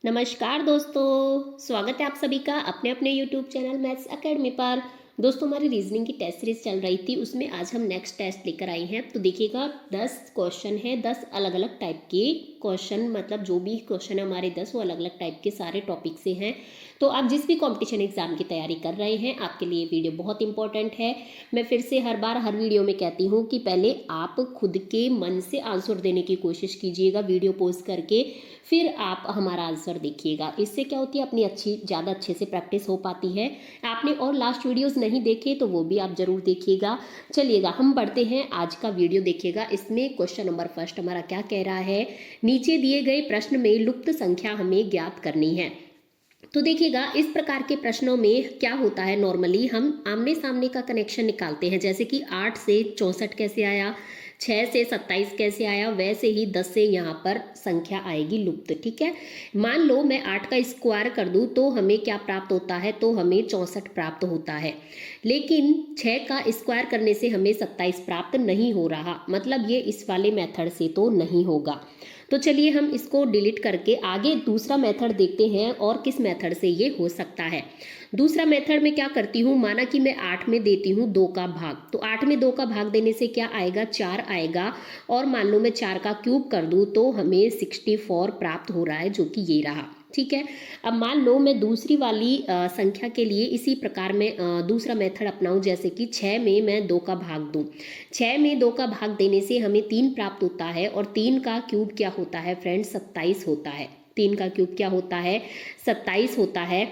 नमस्कार दोस्तों, स्वागत है आप सभी का अपने अपने यूट्यूब चैनल मैथ्स एकेडमी पर। दोस्तों, हमारी रीजनिंग की टेस्ट सीरीज चल रही थी, उसमें आज हम नेक्स्ट टेस्ट लेकर आए हैं। तो देखिएगा 10 क्वेश्चन है, 10 अलग अलग टाइप के क्वेश्चन, मतलब जो भी क्वेश्चन है हमारे 10 वो अलग अलग टाइप के सारे टॉपिक से हैं। तो आप जिस भी कंपटीशन एग्जाम की तैयारी कर रहे हैं, आपके लिए वीडियो बहुत इंपॉर्टेंट है। मैं फिर से हर बार हर वीडियो में कहती हूँ कि पहले आप खुद के मन से आंसर देने की कोशिश कीजिएगा वीडियो पोस्ट करके, फिर आप हमारा आंसर देखिएगा। इससे क्या होती है, अपनी ज़्यादा अच्छे से प्रैक्टिस हो पाती है। आपने और लास्ट वीडियोस नहीं देखे तो वो भी आप जरूर देखिएगा। चलिएगा हम बढ़ते हैं, आज का वीडियो देखिएगा। इसमें क्वेश्चन नंबर फर्स्ट हमारा क्या कह रहा है, नीचे दिए गए प्रश्न में लुप्त संख्या हमें ज्ञात करनी है। तो देखिएगा इस प्रकार के प्रश्नों में क्या होता है, नॉर्मली हम आमने सामने का कनेक्शन निकालते हैं। जैसे कि 8 से 64 कैसे आया, 6 से 27 कैसे आया, वैसे ही 10 से यहाँ पर संख्या आएगी लुप्त। ठीक है, मान लो मैं 8 का स्क्वायर कर दूं तो हमें क्या प्राप्त होता है, तो हमें 64 प्राप्त होता है। लेकिन 6 का स्क्वायर करने से हमें 27 प्राप्त नहीं हो रहा, मतलब ये इस वाले मेथड से तो नहीं होगा। तो चलिए हम इसको डिलीट करके आगे दूसरा मेथड देखते हैं और किस मेथड से ये हो सकता है। दूसरा मेथड में क्या करती हूँ, माना कि मैं 8 में देती हूँ 2 का भाग, तो 8 में 2 का भाग देने से क्या आएगा, 4 आएगा। और मान लो मैं 4 का क्यूब कर दूँ तो हमें 64 प्राप्त हो रहा है, जो कि ये रहा। ठीक है, अब मान लो मैं दूसरी वाली संख्या के लिए इसी प्रकार में दूसरा मेथड अपनाऊं। जैसे कि 6 में मैं 2 का भाग दूं, 6 में 2 का भाग देने से हमें 3 प्राप्त होता है, और 3 का क्यूब क्या होता है फ्रेंड्स, 27 होता है। 3 का क्यूब क्या होता है, 27 होता है।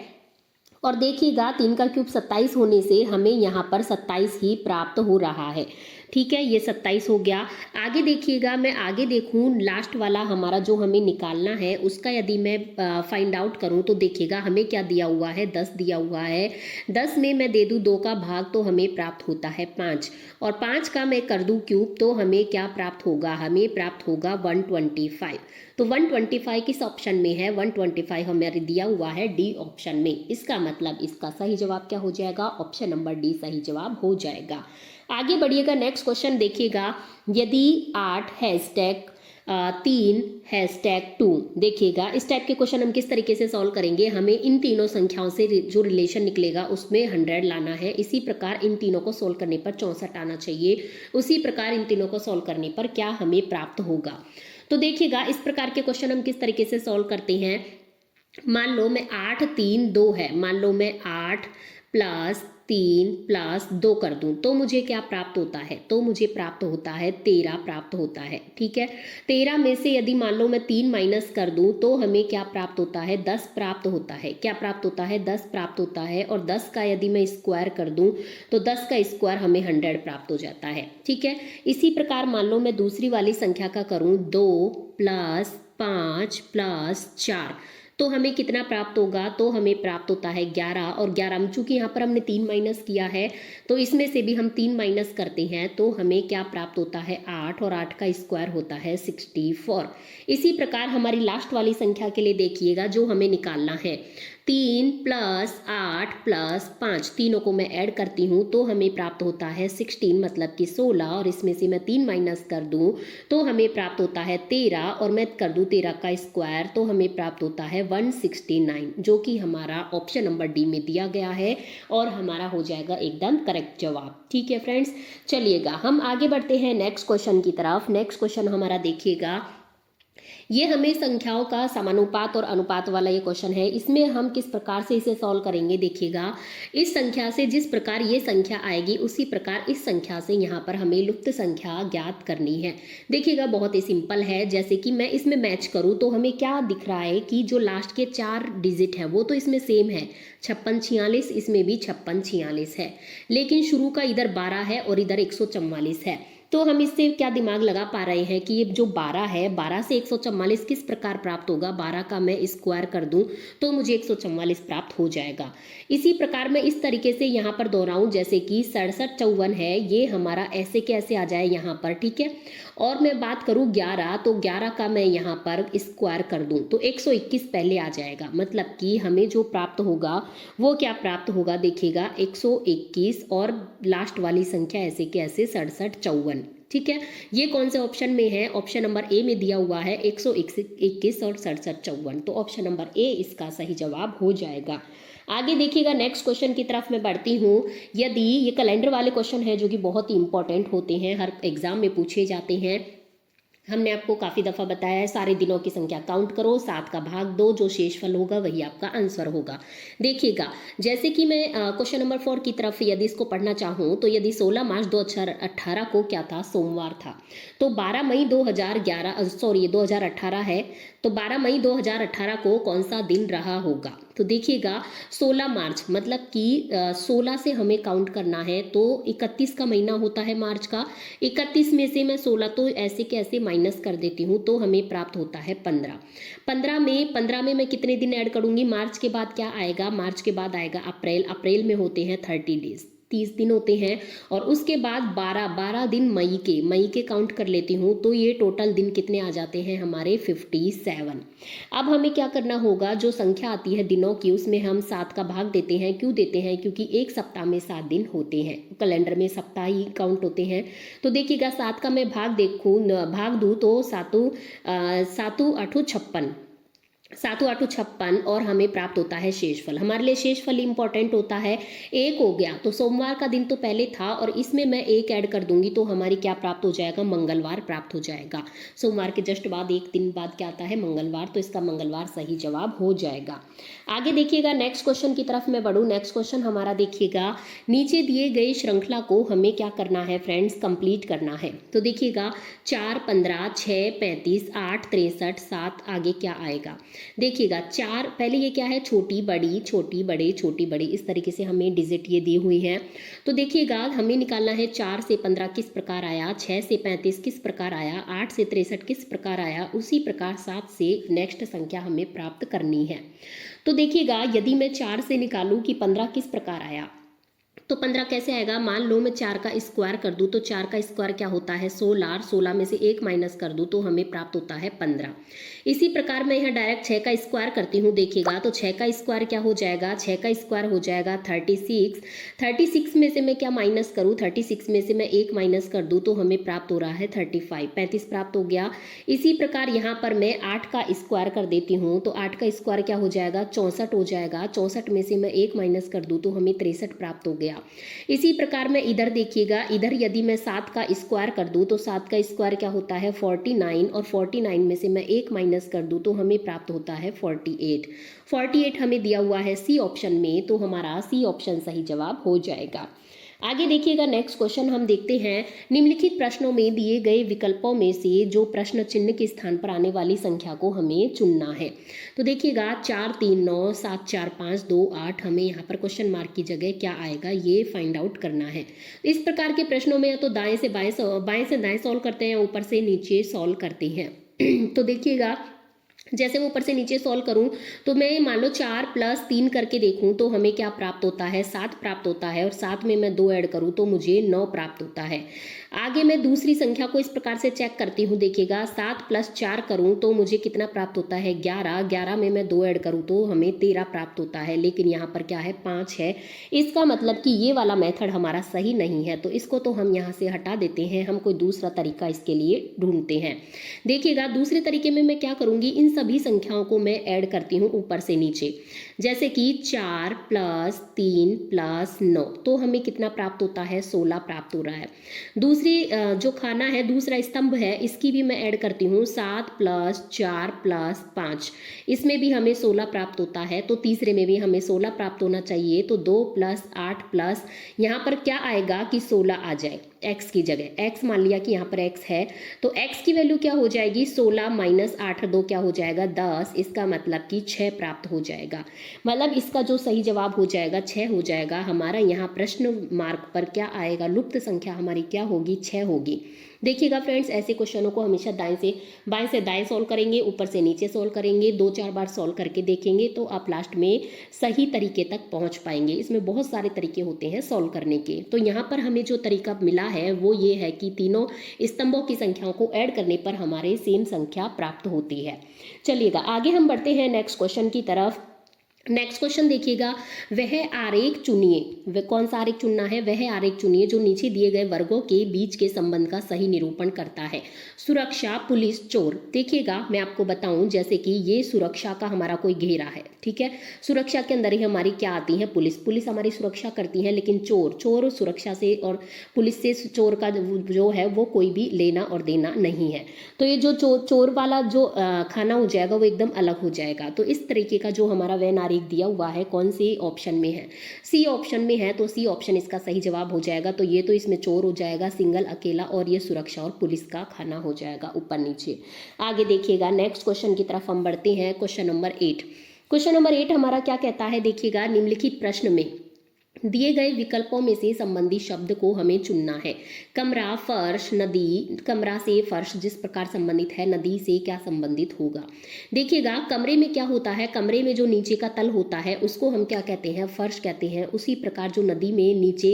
और देखिएगा 3 का क्यूब 27 होने से हमें यहाँ पर 27 ही प्राप्त हो रहा है। ठीक है, ये 27 हो गया। आगे देखिएगा, मैं आगे देखूँ लास्ट वाला हमारा जो हमें निकालना है उसका यदि मैं फाइंड आउट करूँ तो देखिएगा हमें क्या दिया हुआ है, 10 दिया हुआ है। 10 में मैं दे दूँ 2 का भाग तो हमें प्राप्त होता है 5, और 5 का मैं कर दूँ क्यूब तो हमें क्या प्राप्त होगा, हमें प्राप्त होगा 125। तो 125 किस ऑप्शन में है, 125 हमारे दिया हुआ है डी ऑप्शन में। इसका मतलब इसका सही जवाब क्या हो जाएगा, ऑप्शन नंबर डी सही जवाब हो जाएगा। आगे बढ़िएगा, नेक्स्ट क्वेश्चन देखिएगा। यदि 8 हैशटैग 3 हैशटैग 2, देखिएगा इस टाइप के क्वेश्चन हम किस तरीके से सॉल्व करेंगे। हमें इन तीनों संख्याओं से जो रिलेशन निकलेगा उसमें 100 लाना है। इसी प्रकार इन तीनों को सॉल्व करने पर 64 आना चाहिए। उसी प्रकार इन तीनों को सॉल्व करने पर क्या हमें प्राप्त होगा। तो देखिएगा इस प्रकार के क्वेश्चन हम किस तरीके से सॉल्व करते हैं। मान लो मैं 8 3 2 है, मान लो मैं 8 प्लस 3 प्लस 2 कर दूं तो मुझे क्या प्राप्त होता है, तो मुझे प्राप्त होता है 13 प्राप्त होता है। ठीक है, 13 में से यदि मान लो मैं 3 माइनस कर दूं तो हमें क्या प्राप्त होता है, 10 प्राप्त होता है। क्या प्राप्त होता है, 10 प्राप्त होता है। और 10 का यदि मैं स्क्वायर कर दूं तो 10 का स्क्वायर हमें 100 प्राप्त हो जाता है। ठीक है, इसी प्रकार मान लो मैं दूसरी वाली संख्या का करूं, 2 प्लस 5 प्लस 4, तो हमें कितना प्राप्त होगा, तो हमें प्राप्त होता है 11। और 11 में चूंकि यहाँ पर हमने 3 माइनस किया है तो इसमें से भी हम 3 माइनस करते हैं तो हमें क्या प्राप्त होता है, 8, और 8 का स्क्वायर होता है 64। इसी प्रकार हमारी लास्ट वाली संख्या के लिए देखिएगा जो हमें निकालना है, 3 प्लस 8 प्लस 5, तीनों को मैं ऐड करती हूँ तो हमें प्राप्त होता है 16, मतलब कि 16। और इसमें से मैं 3 माइनस कर दूँ तो हमें प्राप्त होता है 13, और मैं कर दूँ 13 का स्क्वायर तो हमें प्राप्त होता है 169, जो कि हमारा ऑप्शन नंबर डी में दिया गया है और हमारा हो जाएगा एकदम करेक्ट जवाब। ठीक है फ्रेंड्स, चलिएगा हम आगे बढ़ते हैं नेक्स्ट क्वेश्चन की तरफ। नेक्स्ट क्वेश्चन हमारा देखिएगा, ये हमें संख्याओं का समानुपात और अनुपात वाला ये क्वेश्चन है। इसमें हम किस प्रकार से इसे सॉल्व करेंगे, देखिएगा इस संख्या से जिस प्रकार ये संख्या आएगी उसी प्रकार इस संख्या से यहाँ पर हमें लुप्त संख्या ज्ञात करनी है। देखिएगा बहुत ही सिंपल है। जैसे कि मैं इसमें मैच करूँ तो हमें क्या दिख रहा है कि जो लास्ट के 4 डिजिट है वो तो इसमें सेम है, 56 46, इसमें भी 56 46 है, लेकिन शुरू का इधर 12 है और इधर 144 है। तो हम इससे क्या दिमाग लगा पा रहे हैं कि ये जो 12 है, 12 से 144 किस प्रकार प्राप्त होगा, 12 का मैं स्क्वायर कर दूं तो मुझे 144 प्राप्त हो जाएगा। इसी प्रकार मैं इस तरीके से यहाँ पर दोहराऊं, जैसे कि 67 54 है, ये हमारा ऐसे कैसे आ जाए यहाँ पर। ठीक है, और मैं बात करूँ 11, तो 11 का मैं यहाँ पर स्क्वायर कर दूं तो 121 पहले आ जाएगा, मतलब कि हमें जो प्राप्त होगा वो क्या प्राप्त होगा, देखिएगा 121 और लास्ट वाली संख्या ऐसे के ऐसे 67 54। ठीक है, ये कौन से ऑप्शन में है? ऑप्शन नंबर ए में दिया हुआ है 121 और 6754, तो ऑप्शन नंबर ए इसका सही जवाब हो जाएगा। आगे देखिएगा, नेक्स्ट क्वेश्चन की तरफ मैं बढ़ती हूँ। यदि ये कैलेंडर वाले क्वेश्चन है जो कि बहुत ही इंपॉर्टेंट होते हैं, हर एग्जाम में पूछे जाते हैं। हमने आपको काफ़ी दफ़ा बताया है, सारे दिनों की संख्या काउंट करो, 7 का भाग दो, जो शेषफल होगा वही आपका आंसर होगा। देखिएगा, जैसे कि मैं क्वेश्चन नंबर 4 की तरफ यदि इसको पढ़ना चाहूँ तो यदि 16 मार्च 2018 को क्या था? सोमवार था। तो 12 मई 2018 है, तो 12 मई 2018 को कौन सा दिन रहा होगा? तो देखिएगा, 16 मार्च मतलब कि 16 से हमें काउंट करना है, तो 31 का महीना होता है मार्च का। 31 में से मैं 16 तो ऐसे के ऐसे माइनस कर देती हूँ, तो हमें प्राप्त होता है 15। 15 में मैं कितने दिन ऐड करूंगी? मार्च के बाद क्या आएगा? मार्च के बाद आएगा अप्रैल। अप्रैल में होते हैं 30 डेज, 30 दिन होते हैं। और उसके बाद 12 दिन मई के काउंट कर लेती हूँ, तो ये टोटल दिन कितने आ जाते हैं हमारे? 57। अब हमें क्या करना होगा? जो संख्या आती है दिनों की, उसमें हम 7 का भाग देते हैं। क्यों देते हैं? क्योंकि एक सप्ताह में 7 दिन होते हैं, कैलेंडर में सप्ताह ही काउंट होते हैं। तो देखिएगा, 7 का मैं भाग दूँ तो 7 8 56, 7 8 56 और हमें प्राप्त होता है शेषफल। हमारे लिए शेषफल इंपॉर्टेंट होता है। 1 हो गया, तो सोमवार का दिन तो पहले था और इसमें मैं 1 ऐड कर दूंगी, तो हमारी क्या प्राप्त हो जाएगा? मंगलवार प्राप्त हो जाएगा। सोमवार के जस्ट बाद 1 दिन बाद क्या आता है? मंगलवार, तो इसका मंगलवार सही जवाब हो जाएगा। आगे देखिएगा, नेक्स्ट क्वेश्चन की तरफ मैं बढ़ूँ। नेक्स्ट क्वेश्चन हमारा देखिएगा, नीचे दिए गए श्रृंखला को हमें क्या करना है फ्रेंड्स? कंप्लीट करना है। तो देखिएगा, 4 15 6 35 8 63 7, आगे क्या आएगा? देखिएगा, 4 पहले ये क्या है? छोटी बड़ी छोटी बड़े छोटी बड़ी, इस तरीके से हमें डिजिट ये दी हुई है। तो देखिएगा, हमें निकालना है 4 से 15 किस प्रकार आया, 6 से 35 किस प्रकार आया, 8 से 63 किस प्रकार आया, उसी प्रकार 7 से नेक्स्ट संख्या हमें प्राप्त करनी है। तो देखिएगा, यदि मैं 4 से निकालूं कि 15 किस प्रकार आया, तो 15 कैसे आएगा? मान लो मैं 4 का स्क्वायर कर दूं, तो 4 का स्क्वायर क्या होता है? 16। 16 में से 1 माइनस कर दूं तो हमें प्राप्त होता है 15। इसी प्रकार मैं यहाँ डायरेक्ट 6 का स्क्वायर करती हूँ। देखिएगा, तो 6 का स्क्वायर क्या हो जाएगा? 6 का स्क्वायर हो जाएगा 36। 36 में से मैं क्या माइनस करूँ? 36 में से मैं 1 माइनस कर दूँ तो हमें प्राप्त हो रहा है 35। 35 प्राप्त हो गया। इसी प्रकार यहाँ पर मैं 8 का स्क्वायर कर देती हूँ, तो 8 का स्क्वायर क्या हो जाएगा? 64 हो जाएगा। 64 में से मैं 1 माइनस कर दूँ तो हमें 63 प्राप्त हो गया। इसी प्रकार में इधर देखिएगा, इधर यदि मैं 7 का स्क्वायर कर दूं तो 7 का स्क्वायर क्या होता है? 49, और 49 में से मैं 1 माइनस कर दूं तो हमें प्राप्त होता है 48। 48 हमें दिया हुआ है सी ऑप्शन में, तो हमारा सी ऑप्शन सही जवाब हो जाएगा। आगे देखिएगा, नेक्स्ट क्वेश्चन हम देखते हैं। निम्नलिखित प्रश्नों में दिए गए विकल्पों में से जो प्रश्न चिन्ह के स्थान पर आने वाली संख्या को हमें चुनना है। तो देखिएगा, 4 3 9 7 4 5 2 8, हमें यहाँ पर क्वेश्चन मार्क की जगह क्या आएगा ये फाइंड आउट करना है। इस प्रकार के प्रश्नों में या तो बाएं से दाएं सॉल्व करते हैं, ऊपर से नीचे सॉल्व करते हैं। तो देखिएगा, जैसे मैं ऊपर से नीचे सॉल्व करूं तो मैं मान लो 4 + 3 करके देखूं तो हमें क्या प्राप्त होता है? 7 प्राप्त होता है। और 7 में मैं 2 ऐड करूं तो मुझे 9 प्राप्त होता है। आगे मैं दूसरी संख्या को इस प्रकार से चेक करती हूं। देखिएगा, 7 + 4 करूं तो मुझे कितना प्राप्त होता है? 11। 11 में मैं 2 ऐड करूं तो हमें 13 प्राप्त होता है। लेकिन यहाँ पर क्या है? 5 है। इसका मतलब कि ये वाला मेथड हमारा सही नहीं है, तो इसको तो हम यहाँ से हटा देते हैं। हम कोई दूसरा तरीका इसके लिए ढूंढते हैं। देखिएगा, दूसरे तरीके में मैं क्या करूंगी? इन सभी संख्याओं को मैं ऐड करती हूँ ऊपर से नीचे। जैसे कि 4 + 3 + 9, तो हमें कितना प्राप्त होता है? 16 प्राप्त हो रहा है। दूसरी जो खाना है, दूसरा स्तंभ है, इसकी भी मैं ऐड करती हूँ। 7 + 4 + 5, इसमें भी हमें 16 प्राप्त होता है। तो तीसरे में भी हमें 16 प्राप्त होना चाहिए। तो 2 + 8 प्लस यहाँ पर क्या आएगा कि 16 आ जाए x की जगह। x मान लिया कि यहाँ पर x है, तो x की वैल्यू क्या हो जाएगी? 16 - 8 2 क्या हो जाएगा? 10। इसका मतलब कि 6 प्राप्त हो जाएगा। मतलब इसका जो सही जवाब हो जाएगा 6 हो जाएगा। हमारा यहाँ प्रश्न मार्क पर क्या आएगा? लुप्त संख्या हमारी क्या होगी? 6 होगी। देखिएगा फ्रेंड्स, ऐसे क्वेश्चनों को हमेशा बाएं से दाएं सॉल्व करेंगे, ऊपर से नीचे सॉल्व करेंगे, 2-4 बार सॉल्व करके देखेंगे तो आप लास्ट में सही तरीके तक पहुंच पाएंगे। इसमें बहुत सारे तरीके होते हैं सॉल्व करने के। तो यहाँ पर हमें जो तरीका मिला है वो ये है कि तीनों स्तंभों की संख्याओं को ऐड करने पर हमारे सेम संख्या प्राप्त होती है। चलिएगा, आगे हम बढ़ते हैं नेक्स्ट क्वेश्चन की तरफ। नेक्स्ट क्वेश्चन देखिएगा, वह आरेख चुनिए, वह कौन सा आरेख चुनना है, वह आरेख चुनिए जो नीचे दिए गए वर्गों के बीच के संबंध का सही निरूपण करता है। सुरक्षा, पुलिस, चोर। देखिएगा मैं आपको बताऊं, जैसे कि ये सुरक्षा का हमारा कोई घेरा है, ठीक है। सुरक्षा के अंदर ही हमारी क्या आती है, पुलिस, पुलिस हमारी सुरक्षा करती है, लेकिन चोर, चोर सुरक्षा से और पुलिस से, चोर का जो है वो कोई भी लेना और देना नहीं है। तो ये जो चोर वाला जो खाना हो जाएगा वो एकदम अलग हो जाएगा। तो इस तरीके का जो हमारा वह नारीख दिया हुआ है कौन सी ऑप्शन में है, सी ऑप्शन में है, तो सी ऑप्शन इसका सही जवाब हो जाएगा। तो ये तो इसमें चोर हो जाएगा, सिंगल अकेला, और ये सुरक्षा और पुलिस का खाना हो जाएगा ऊपर नीचे। आगे देखिएगा नेक्स्ट क्वेश्चन की तरफ हम बढ़ते हैं। क्वेश्चन नंबर 8, क्वेश्चन नंबर 8 हमारा क्या कहता है, देखिएगा निम्नलिखित प्रश्न में दिए गए विकल्पों में से संबंधी शब्द को हमें चुनना है। कमरा, फर्श, नदी, कमरा से फर्श जिस प्रकार संबंधित है, नदी से क्या संबंधित होगा। देखिएगा कमरे में क्या होता है, कमरे में जो नीचे का तल होता है उसको हम क्या कहते हैं, फर्श कहते हैं। उसी प्रकार जो नदी में नीचे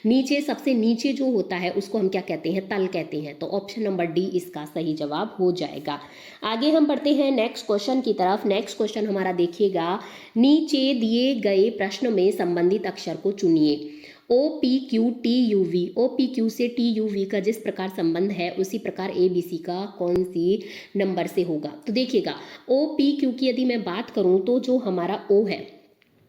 नीचे सबसे नीचे जो होता है उसको हम क्या कहते हैं, तल कहते हैं। तो ऑप्शन नंबर डी इसका सही जवाब हो जाएगा। आगे हम बढ़ते हैं नेक्स्ट क्वेश्चन की तरफ। नेक्स्ट क्वेश्चन हमारा देखिएगा, नीचे दिए गए प्रश्न में संबंधित अक्षर को चुनिए। O P Q T U V, O P Q से टी यू वी का जिस प्रकार संबंध है उसी प्रकार ए बी सी का कौन सी नंबर से होगा। तो देखिएगा ओ पी क्यू की यदि मैं बात करूं तो जो हमारा ओ है,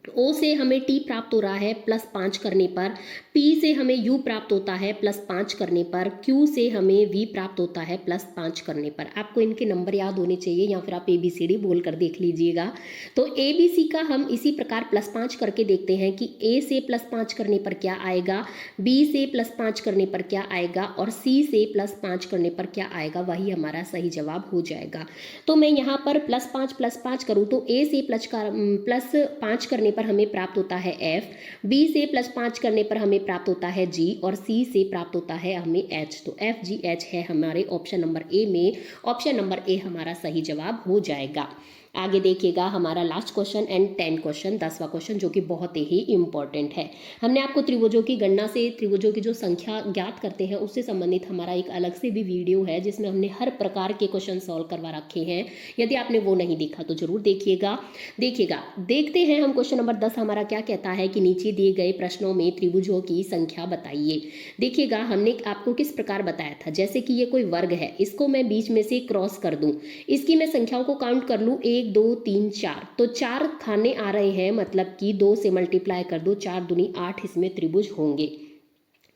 ओ से हमें टी प्राप्त हो रहा है +5 करने पर, पी से हमें यू प्राप्त होता है +5 करने पर, क्यू से हमें वी प्राप्त होता है +5 करने पर। आपको इनके नंबर याद होने चाहिए या फिर आप ABCD बोल कर देख लीजिएगा। तो ABC का हम इसी प्रकार +5 करके देखते हैं कि A से +5 करने पर क्या आएगा, B से +5 करने पर क्या आएगा और C से +5 करने पर क्या आएगा, वही हमारा सही जवाब हो जाएगा। तो मैं यहाँ पर +5 करूँ तो A से +5 करने पर हमें प्राप्त होता है F, B से +5 करने पर हमें प्राप्त होता है G और C से प्राप्त होता है हमें H। तो FGH है हमारे ऑप्शन नंबर ए में, ऑप्शन नंबर ए हमारा सही जवाब हो जाएगा। आगे देखिएगा हमारा लास्ट क्वेश्चन एंड 10 क्वेश्चन, 10वां क्वेश्चन जो कि बहुत ही इंपॉर्टेंट है। हमने आपको त्रिभुजों की गणना से त्रिभुजों की जो संख्या ज्ञात करते हैं उससे संबंधित हमारा एक अलग से भी वीडियो है जिसमें हमने हर प्रकार के क्वेश्चन सॉल्व करवा रखे हैं। यदि आपने वो नहीं देखा तो जरूर देखिएगा। देखते हैं हम क्वेश्चन नंबर 10 हमारा क्या कहता है कि नीचे दिए गए प्रश्नों में त्रिभुजों की संख्या बताइए। देखिएगा हमने आपको किस प्रकार बताया था, जैसे कि ये कोई वर्ग है, इसको मैं बीच में से क्रॉस कर दूं, इसकी मैं संख्याओं को काउंट कर लूं 1 2 3 4, तो 4 खाने आ रहे हैं, मतलब कि 2 से मल्टीप्लाई कर दो, 4 दूनी 8 इसमें त्रिभुज होंगे।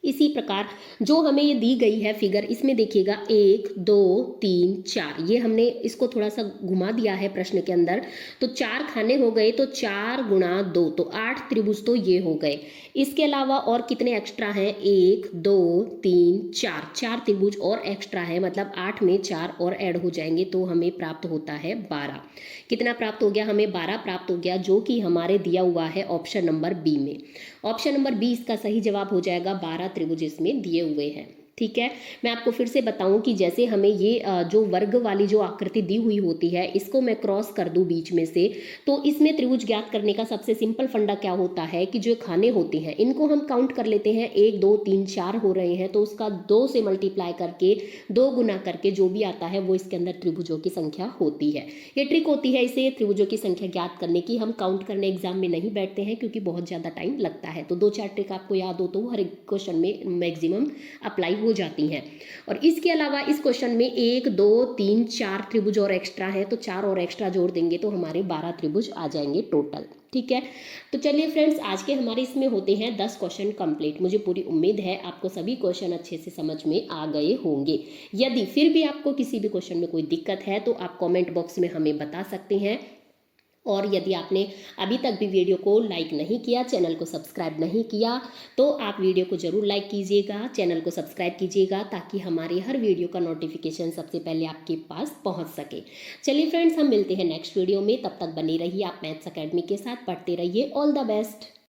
इसी प्रकार जो हमें ये दी गई है फिगर, इसमें देखिएगा 1 2 3 4, ये हमने इसको थोड़ा सा घुमा दिया है प्रश्न के अंदर, तो 4 खाने हो गए, तो 4 गुणा 2 तो 8 त्रिभुज तो ये हो गए। इसके अलावा और कितने एक्स्ट्रा हैं, 1 2 3 4, 4 त्रिभुज और एक्स्ट्रा है, मतलब 8 में 4 और ऐड हो जाएंगे तो हमें प्राप्त होता है 12। कितना प्राप्त हो गया, हमें 12 प्राप्त हो गया, जो कि हमारे दिया हुआ है ऑप्शन नंबर बी में। ऑप्शन नंबर बी इसका सही जवाब हो जाएगा, 12 त्रिभुज इसमें दिए हुए हैं। ठीक है, मैं आपको फिर से बताऊं कि जैसे हमें ये जो वर्ग वाली जो आकृति दी हुई होती है, इसको मैं क्रॉस कर दूं बीच में से, तो इसमें त्रिभुज ज्ञात करने का सबसे सिंपल फंडा क्या होता है कि जो खाने होते हैं इनको हम काउंट कर लेते हैं, 1 2 3 4 हो रहे हैं, तो उसका 2 से मल्टीप्लाई करके 2 गुना करके जो भी आता है वो इसके अंदर त्रिभुजों की संख्या होती है। ये ट्रिक होती है इसे त्रिभुजों की संख्या ज्ञात करने की। हम काउंट करने एग्जाम में नहीं बैठते हैं क्योंकि बहुत ज़्यादा टाइम लगता है, तो 2-4 ट्रिक आपको याद हो तो हर एक क्वेश्चन में मैक्सिमम अप्लाई हो जाती हैं। और इसके अलावा इस क्वेश्चन में 1 2 3 4 त्रिभुज और एक्स्ट्रा है, तो 4 और एक्स्ट्रा जोड़ देंगे तो हमारे 12 त्रिभुज आ जाएंगे टोटल। ठीक है, तो चलिए फ्रेंड्स, आज के हमारे इसमें होते हैं 10 क्वेश्चन कंप्लीट। मुझे पूरी उम्मीद है आपको सभी क्वेश्चन अच्छे से समझ में आ गए होंगे। यदि फिर भी आपको किसी भी क्वेश्चन में कोई दिक्कत है तो आप कमेंट बॉक्स में हमें बता सकते हैं। और यदि आपने अभी तक भी वीडियो को लाइक नहीं किया, चैनल को सब्सक्राइब नहीं किया, तो आप वीडियो को ज़रूर लाइक कीजिएगा, चैनल को सब्सक्राइब कीजिएगा, ताकि हमारे हर वीडियो का नोटिफिकेशन सबसे पहले आपके पास पहुंच सके। चलिए फ्रेंड्स, हम मिलते हैं नेक्स्ट वीडियो में, तब तक बने रहिए आप मैथ्स अकेडमी के साथ, पढ़ते रहिए। All the best.